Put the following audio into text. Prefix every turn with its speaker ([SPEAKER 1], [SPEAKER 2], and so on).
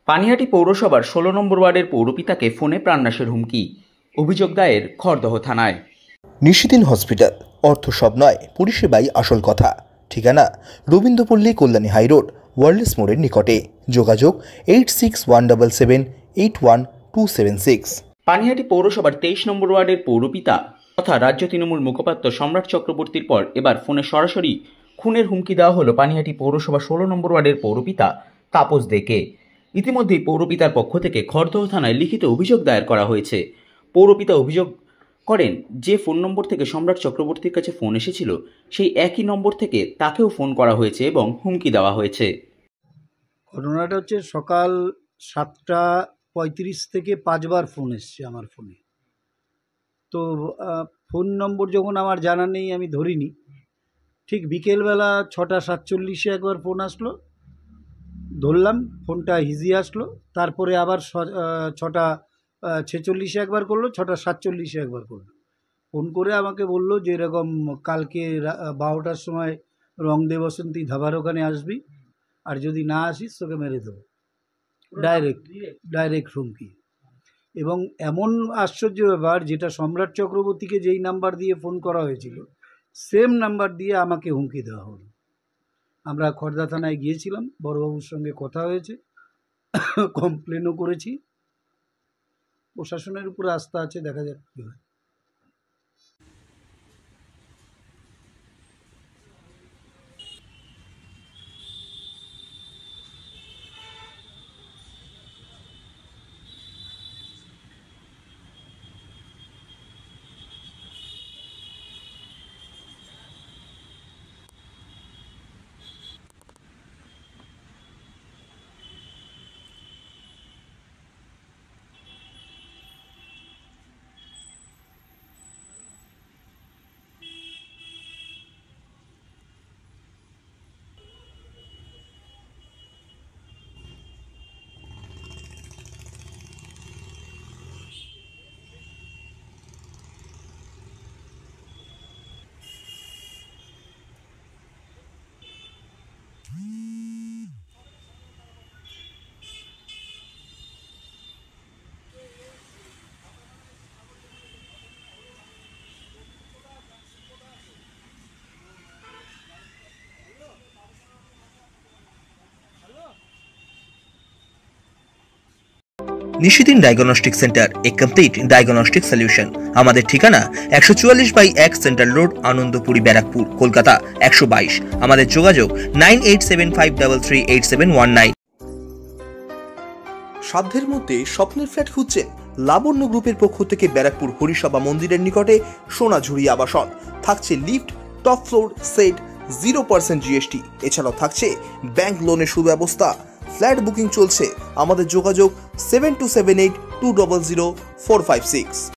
[SPEAKER 1] পানিহাটি পৌরসভার ১৬ নম্বর ওয়ার্ডের পৌরপিতাকে ফোনে প্রাণনাশের হুমকি, অভিযোগ দায়ের খড়দহ থানায়।
[SPEAKER 2] নিশিদিন হসপিটাল, অর্থ সব নয়, পরিষেবাই আসল কথা। ঠিকানা রবীন্দ্রপল্লী, কল্যাণী হাইরোড, ওয়ার্ল্ডস মোড়ের নিকটে। যোগাযোগ 8617781276।
[SPEAKER 1] পানিহাটি পৌরসভার ২৩ নম্বর ওয়ার্ডের পৌরপিতা তথা রাজ্য তৃণমূল মুখপাত্র সম্রাট চক্রবর্তীর পর এবার ফোনে সরাসরি খুনের হুমকি দেওয়া হলো পানিহাটি পৌরসভা ১৬ নম্বর ওয়ার্ডের পৌরপিতা তাপস দেকে। ইতিমধ্যেই পৌরপিতার পক্ষ থেকে খড়দহ থানায় লিখিত অভিযোগ দায়ের করা হয়েছে। পৌরপিতা অভিযোগ করেন, যে ফোন নম্বর থেকে সম্রাট চক্রবর্তীর কাছে ফোন এসেছিল সেই একই নম্বর থেকে তাকেও ফোন করা হয়েছে এবং হুমকি দেওয়া হয়েছে।
[SPEAKER 3] ঘটনাটা হচ্ছে সকাল ৭টা ৩৫ থেকে ৫বার ফোন এসছে আমার ফোনে। তো ফোন নম্বর যখন আমার জানা নেই আমি ধরিনি। ঠিক বিকেলবেলা ৬টা ৪৭-এ একবার ফোন আসলো, ধরলাম, ফোনটা হিজি আসলো। তারপরে আবার ৬টা ৪৬-এ একবার করলো, ৬টা ৪৭-এ একবার করলো। ফোন করে আমাকে বললো যে এরকম কালকে ১২টার সময় রংদে বসন্তী ধাবার ওখানে আসবি, আর যদি না আসিস তোকে মেরে দেবো। ডাইরেক্ট হুমকি। এবং এমন আশ্চর্য ব্যাপার, যেটা সম্রাট চক্রবর্তীকে যেই নাম্বার দিয়ে ফোন করা হয়েছিল সেম নাম্বার দিয়ে আমাকে হুমকি দেওয়া হলো। আমরা খড়দা থানায় গিয়েছিলাম, বড়বাবুর সঙ্গে কথা হয়েছে, কমপ্লেনও করেছি। প্রশাসনের উপরে আস্থা আছে, দেখা যাক কী হয়।
[SPEAKER 2] নিশিদিন ডায়াগনস্টিক সেন্টার, এ কমপ্লিট ডায়াগনস্টিক সলিউশন। আমাদের ঠিকানা ১৪৪/১ সেন্ট্রাল রোড, আনন্দপুরি, ব্যারাকপুর, কলকাতা ১২২। আমাদের যোগাযোগ 9875338719। সাধ্যের মধ্যে স্বপ্নের ফ্ল্যাট খুঁজছেন? লাবণ্য গ্রুপের পক্ষ থেকে ব্যারাকপুর হরিসভা মন্দিরের নিকটে সোনাঝুরি আবাসন। থাকছে lift, top floor, set, 0% GST। এছাড়াও থাকছে ব্যাংক লোনের সুব্যবস্থা। ফ্ল্যাট বুকিং চলছে। আমাদের যোগাযোগ 7278200456।